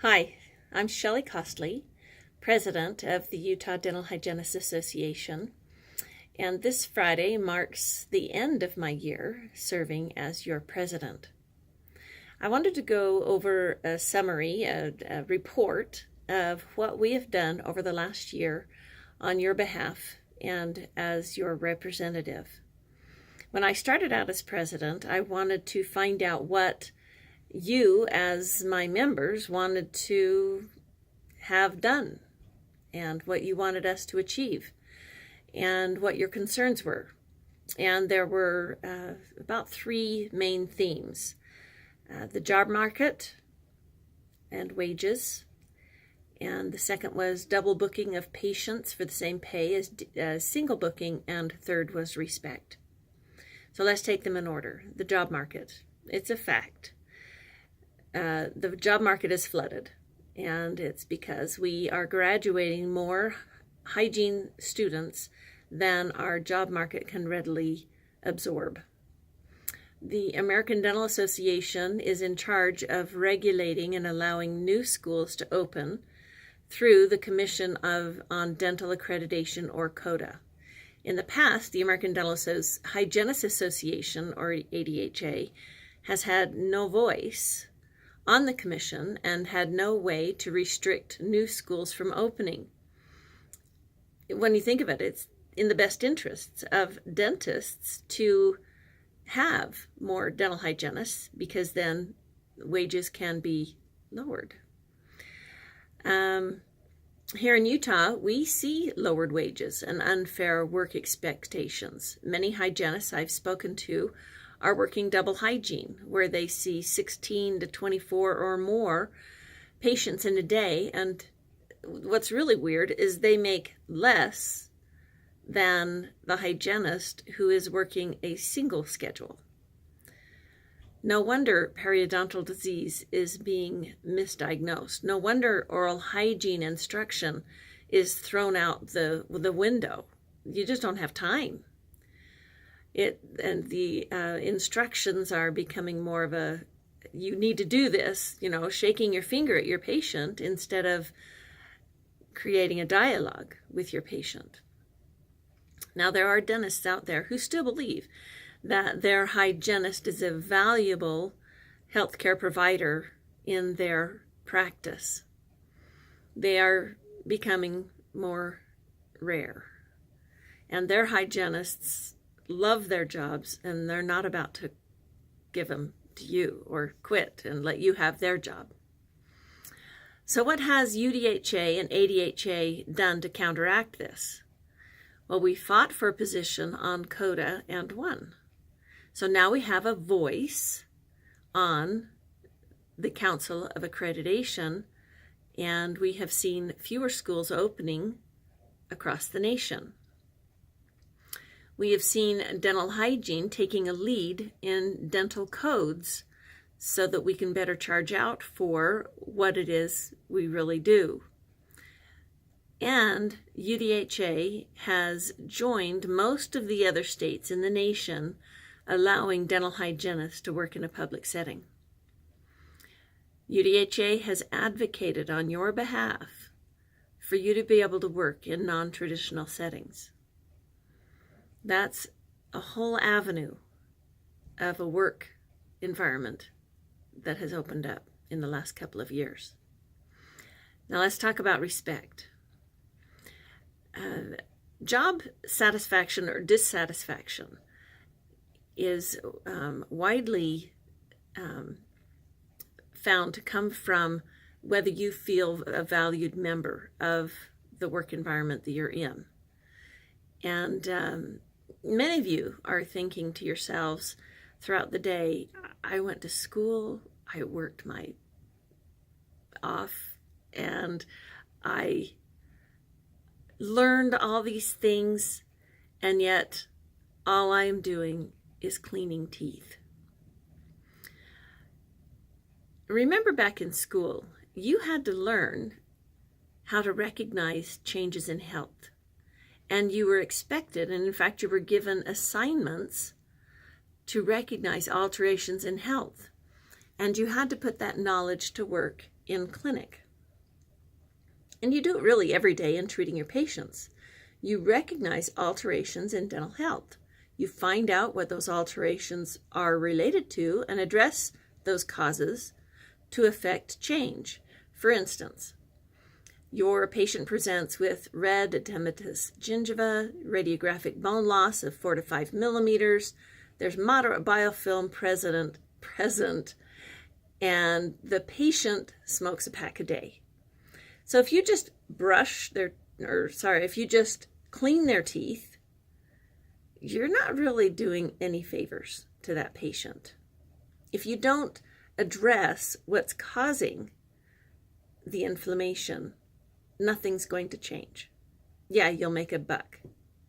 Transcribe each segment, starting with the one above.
Hi, I'm Shelly Costley, President of the Utah Dental Hygienists Association, and this Friday marks the end of my year serving as your president. I wanted to go over a summary, a report of what we have done over the last year on your behalf and as your representative. When I started out as president, I wanted to find out what you, as my members, wanted to have done and what you wanted us to achieve and what your concerns were. And there were about three main themes: the job market and wages, and the second was double booking of patients for the same pay as single booking, and third was respect. So let's take them in order. The job market. It's a fact. The job market is flooded, and it's because we are graduating more hygiene students than our job market can readily absorb. The American Dental Association is in charge of regulating and allowing new schools to open through the Commission on Dental Accreditation, or CODA. In the past, the American Dental Hygienists Association, or ADHA, has had no voice on the commission and had no way to restrict new schools from opening. When you think of it, it's in the best interests of dentists to have more dental hygienists, because then wages can be lowered. Here in Utah, we see lowered wages and unfair work expectations. Many hygienists I've spoken to are working double hygiene, where they see 16 to 24 or more patients in a day, and what's really weird is they make less than the hygienist who is working a single schedule. No wonder periodontal disease is being misdiagnosed. No wonder oral hygiene instruction is thrown out the window. You just don't have time. The instructions are becoming more of a, you need to do this, shaking your finger at your patient instead of creating a dialogue with your patient. Now, there are dentists out there who still believe that their hygienist is a valuable healthcare provider in their practice. They are becoming more rare, and their hygienists love their jobs, and they're not about to give them to you or quit and let you have their job. So what has UDHA and ADHA done to counteract this? Well, we fought for a position on CODA and won. So now we have a voice on the Council of Accreditation, and we have seen fewer schools opening across the nation. We have seen dental hygiene taking a lead in dental codes so that we can better charge out for what it is we really do. And UDHA has joined most of the other states in the nation allowing dental hygienists to work in a public setting. UDHA has advocated on your behalf for you to be able to work in non-traditional settings. That's a whole avenue of a work environment that has opened up in the last couple of years. Now let's talk about respect. Job satisfaction or dissatisfaction is widely found to come from whether you feel a valued member of the work environment that you're in. And many of you are thinking to yourselves throughout the day, I went to school, I worked my off, and I learned all these things, and yet all I'm doing is cleaning teeth. Remember, back in school, you had to learn how to recognize changes in health. And you were expected, and in fact you were given assignments to recognize alterations in health. and you had to put that knowledge to work in clinic. And you do it really every day in treating your patients. You recognize alterations in dental health. You find out what those alterations are related to and address those causes to effect change. For instance, your patient presents with red edematous gingiva, radiographic bone loss of 4 to 5 millimeters. There's moderate biofilm present, and the patient smokes a pack a day. So if you just if you just clean their teeth, you're not really doing any favors to that patient. If you don't address what's causing the inflammation, nothing's going to change. Yeah, you'll make a buck,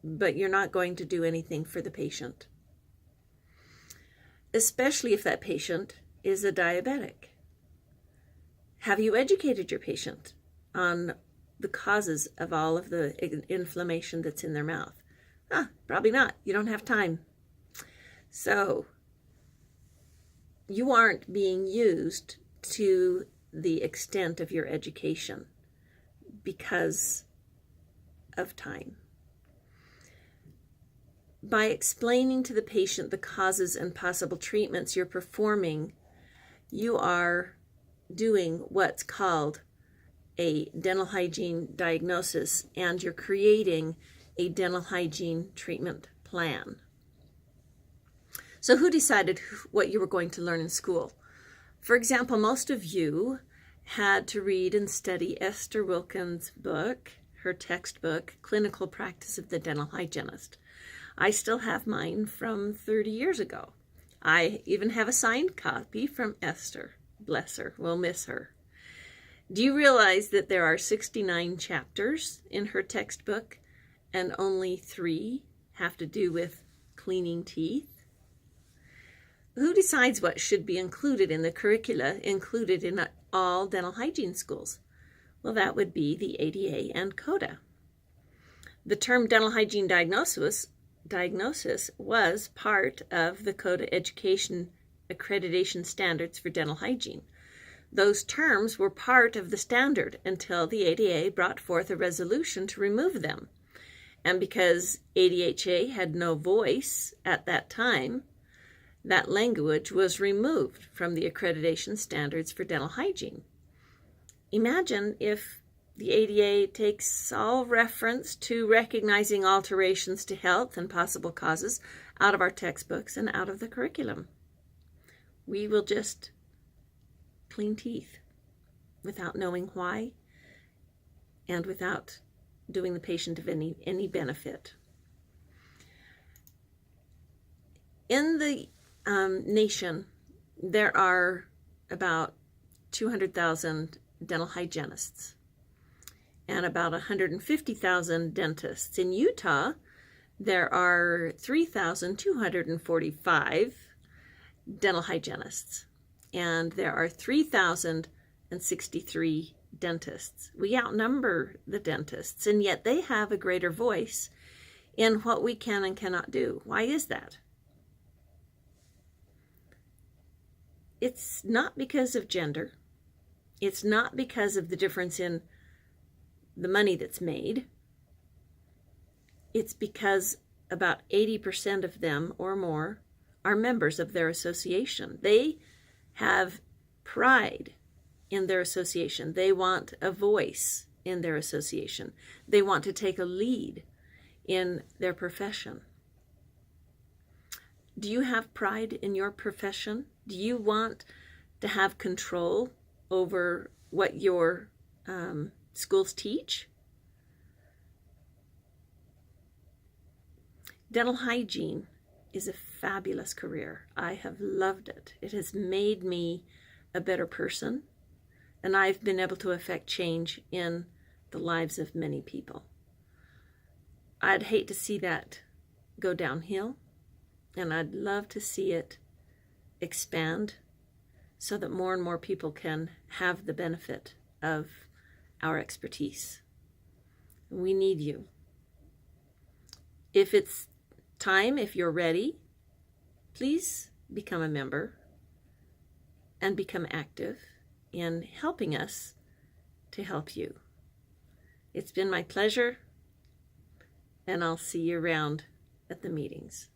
but you're not going to do anything for the patient, especially if that patient is a diabetic. Have you educated your patient on the causes of all of the inflammation that's in their mouth? Probably not. You don't have time. So you aren't being used to the extent of your education because of time. By explaining to the patient the causes and possible treatments you're performing, you are doing what's called a dental hygiene diagnosis, and you're creating a dental hygiene treatment plan. So who decided what you were going to learn in school? For example, most of you had to read and study Esther Wilkins' book, her textbook, Clinical Practice of the Dental Hygienist. I still have mine from 30 years ago. I even have a signed copy from Esther. Bless her. We'll miss her. Do you realize that there are 69 chapters in her textbook and only 3 have to do with cleaning teeth? Who decides what should be included in the curricula included in all dental hygiene schools? Well, that would be the ADA and CODA. The term dental hygiene diagnosis was part of the CODA education accreditation standards for dental hygiene. Those terms were part of the standard until the ADA brought forth a resolution to remove them. And because ADHA had no voice at that time, that language was removed from the accreditation standards for dental hygiene. Imagine if the ADA takes all reference to recognizing alterations to health and possible causes out of our textbooks and out of the curriculum. We will just clean teeth without knowing why and without doing the patient of any benefit. In the nation, there are about 200,000 dental hygienists and about 150,000 dentists. In Utah, there are 3,245 dental hygienists, and there are 3,063 dentists. We outnumber the dentists, and yet they have a greater voice in what we can and cannot do. Why is that? It's not because of gender. It's not because of the difference in the money that's made. It's because about 80% of them or more are members of their association. They have pride in their association. They want a voice in their association. They want to take a lead in their profession. Do you have pride in your profession? Do you want to have control over what your schools teach? Dental hygiene is a fabulous career. I have loved it. It has made me a better person, and I've been able to affect change in the lives of many people. I'd hate to see that go downhill, and I'd love to see it expand so that more and more people can have the benefit of our expertise. We need you. If it's time, if you're ready, please become a member and become active in helping us to help you. It's been my pleasure, and I'll see you around at the meetings.